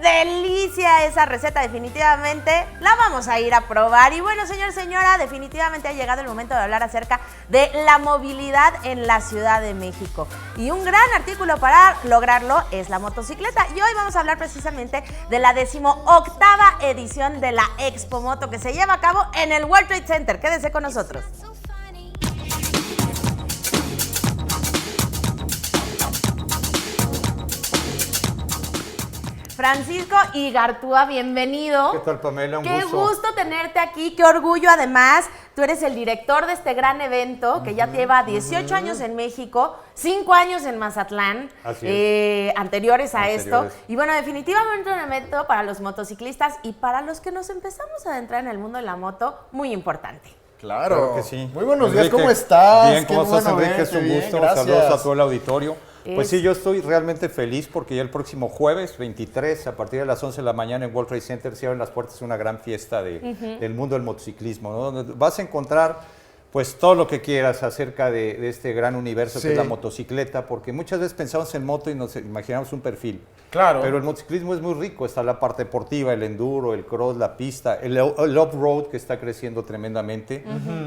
delicia esa receta, definitivamente la vamos a ir a probar. Y bueno, señor, señora, definitivamente ha llegado el momento de hablar acerca de la movilidad en la Ciudad de México. Y un gran artículo para lograrlo es la motocicleta. Y hoy vamos a hablar precisamente de la 18ª edición de la Expo Moto que se lleva a cabo en el World Trade Center. Quédese con nosotros. Francisco Igartua, bienvenido. ¿Qué tal, Pamela? Un Qué gusto. gusto tenerte aquí, qué orgullo además. Tú eres el director de este gran evento que ya lleva 18 años en México, 5 años en Mazatlán, anteriores a esto. Y bueno, definitivamente un evento para los motociclistas y para los que nos empezamos a adentrar en el mundo de la moto, muy importante. Claro que sí. Muy buenos días, Enrique, ¿cómo estás? Bien, ¿cómo estás, Enrique? Es un gusto. Saludos a todo el auditorio. Pues sí, yo estoy realmente feliz porque ya el próximo jueves 23, a partir de las 11 de la mañana en World Trade Center se abren las puertas de una gran fiesta del mundo del motociclismo, ¿no? Donde vas a encontrar pues todo lo que quieras acerca de este gran universo que es la motocicleta, porque muchas veces pensamos en moto y nos imaginamos un perfil. Claro. Pero el motociclismo es muy rico, está la parte deportiva, el enduro, el cross, la pista, el off-road que está creciendo tremendamente,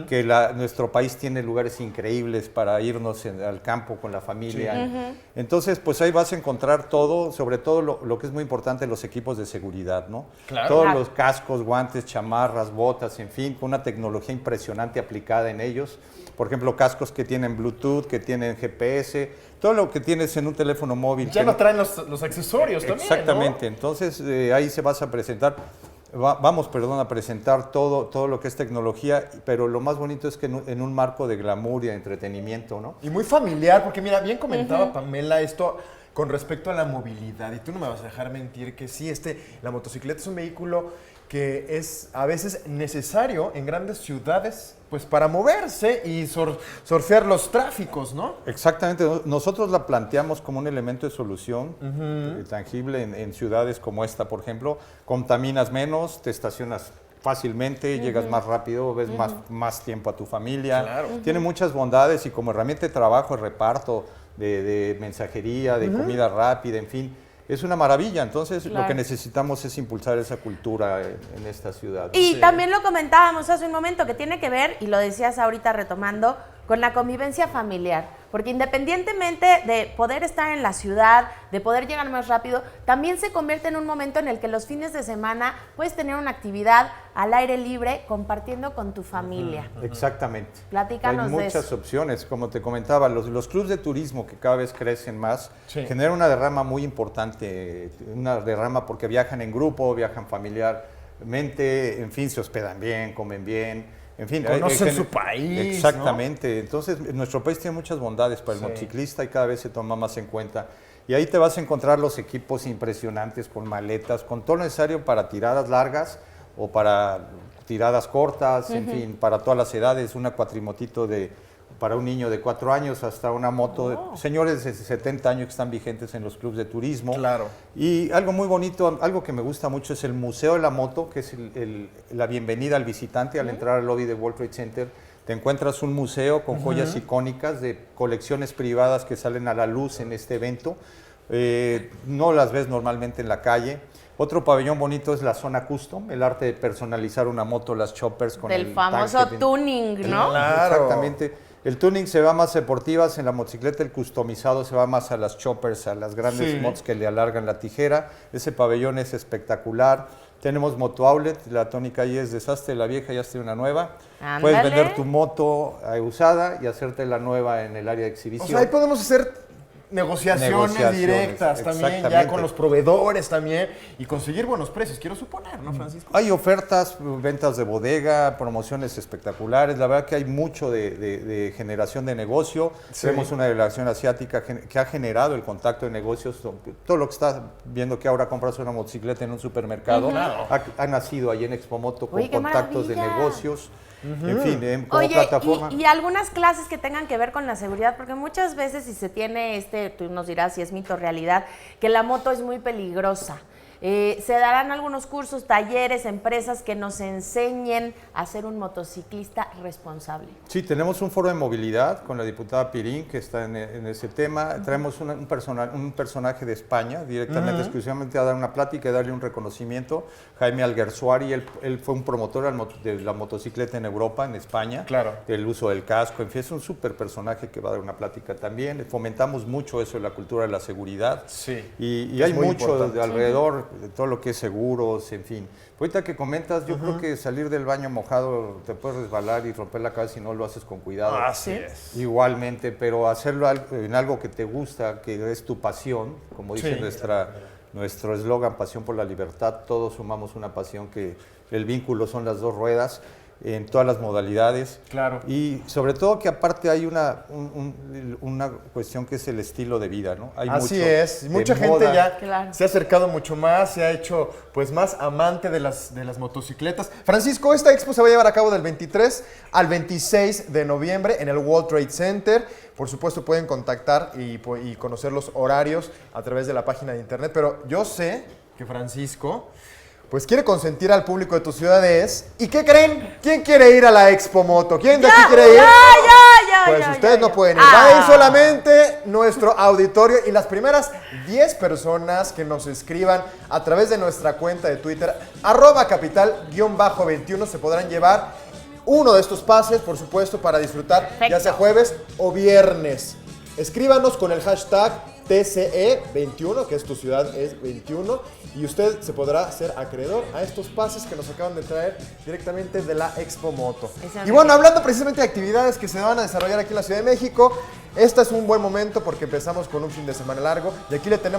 que nuestro país tiene lugares increíbles para irnos al campo con la familia. Entonces, pues ahí vas a encontrar todo, sobre todo lo que es muy importante, los equipos de seguridad, ¿no? Claro. Todos los cascos, guantes, chamarras, botas, en fin, con una tecnología impresionante aplicada en ellos. Por ejemplo, cascos que tienen Bluetooth, que tienen GPS, todo lo que tienes en un teléfono móvil. Ya no traen los accesorios también, exactamente, ¿no? Entonces ahí se vas a presentar, vamos a presentar todo lo que es tecnología, pero lo más bonito es que en un marco de glamour y de entretenimiento, ¿no? Y muy familiar, porque mira, bien comentaba Pamela esto con respecto a la movilidad, y tú no me vas a dejar mentir que sí, la motocicleta es un vehículo que es a veces necesario en grandes ciudades, pues para moverse y surfear los tráficos, ¿no? Exactamente, nosotros la planteamos como un elemento de solución tangible en ciudades como esta, por ejemplo. Contaminas menos, te estacionas fácilmente, llegas más rápido, ves más tiempo a tu familia. Claro. Tiene muchas bondades y como herramienta de trabajo, de reparto, de mensajería, de comida rápida, en fin. Es una maravilla, entonces lo que necesitamos es impulsar esa cultura en esta ciudad. Y también lo comentábamos hace un momento, que tiene que ver, y lo decías ahorita retomando, con la convivencia familiar. Porque independientemente de poder estar en la ciudad, de poder llegar más rápido, también se convierte en un momento en el que los fines de semana puedes tener una actividad al aire libre compartiendo con tu familia. Exactamente. Platícanos de eso. Hay muchas opciones, como te comentaba, los clubes de turismo que cada vez crecen más, generan una derrama muy importante, una derrama porque viajan en grupo, viajan familiarmente, en fin, se hospedan bien, comen bien. En fin, conocen su país. Exactamente. ¿No? Entonces, nuestro país tiene muchas bondades para el motociclista y cada vez se toma más en cuenta. Y ahí te vas a encontrar los equipos impresionantes con maletas, con todo lo necesario para tiradas largas o para tiradas cortas, en fin, para todas las edades. Una cuatrimotito para un niño de 4 años hasta una moto, señores de 70 años que están vigentes en los clubes de turismo. Claro. Y algo muy bonito, algo que me gusta mucho es el Museo de la Moto, que es la bienvenida al visitante al entrar al lobby de World Trade Center. Te encuentras un museo con joyas icónicas de colecciones privadas que salen a la luz en este evento. No las ves normalmente en la calle. Otro pabellón bonito es la zona custom, el arte de personalizar una moto, las choppers con el famoso tuning, ¿no? Claro. Exactamente. El tuning se va más deportivas, en la motocicleta el customizado se va más a las choppers, a las grandes motos que le alargan la tijera. Ese pabellón es espectacular. Tenemos Moto Outlet, la tónica ahí es deshazte de la vieja y hazte una nueva. Ándale. Puedes vender tu moto usada y hacerte la nueva en el área de exhibición. O sea, ahí podemos hacer negociaciones directas también, ya con los proveedores también, y conseguir buenos precios, quiero suponer, ¿no, Francisco? Hay ofertas, ventas de bodega, promociones espectaculares, la verdad que hay mucho de generación de negocio. Tenemos una delegación asiática que ha generado el contacto de negocios, todo lo que estás viendo que ahora compras una motocicleta en un supermercado, ha nacido ahí en Expo Moto con contactos de negocios. En fin, como plataforma. Y algunas clases que tengan que ver con la seguridad, porque muchas veces si se tiene tú nos dirás si es mito o realidad, que la moto es muy peligrosa. Se darán algunos cursos, talleres, empresas que nos enseñen a ser un motociclista responsable. Sí, tenemos un foro de movilidad con la diputada Pirín, que está en ese tema. Traemos un personaje de España, directamente, exclusivamente a dar una plática y darle un reconocimiento. Jaime Alguersuari, él fue un promotor de la motocicleta en Europa, en España, del uso del casco. En fin, es un súper personaje que va a dar una plática también. Fomentamos mucho eso de la cultura de la seguridad. Sí. Y hay mucho de alrededor, de todo lo que es seguros, en fin. Ahorita que comentas, yo creo que salir del baño mojado te puedes resbalar y romper la cabeza si no lo haces con cuidado. Así es. Igualmente, pero hacerlo en algo que te gusta, que es tu pasión, como dice nuestro eslogan, pasión por la libertad, todos sumamos una pasión que el vínculo son las dos ruedas, en todas las modalidades. Claro. Y sobre todo que aparte hay una cuestión que es el estilo de vida, ¿no? Hay Así es. Mucha gente ya se ha acercado mucho más, se ha hecho pues más amante de las motocicletas. Francisco, esta expo se va a llevar a cabo del 23 al 26 de noviembre en el World Trade Center. Por supuesto pueden contactar y conocer los horarios a través de la página de internet, pero yo sé que Francisco pues quiere consentir al público de tus ciudades. ¿Y qué creen? ¿Quién quiere ir a la Expo Moto? ¿Quién de aquí quiere ir? Pues ustedes no pueden ir. Va a ir solamente nuestro auditorio y las primeras 10 personas que nos escriban a través de nuestra cuenta de Twitter, @capital_21, se podrán llevar uno de estos pases, por supuesto, para disfrutar, ya sea jueves o viernes. Escríbanos con el hashtag TCE21, que es tu ciudad es 21, y usted se podrá ser acreedor a estos pases que nos acaban de traer directamente de la Expo Moto. Y bueno, hablando precisamente de actividades que se van a desarrollar aquí en la Ciudad de México, este es un buen momento porque empezamos con un fin de semana largo y aquí le tenemos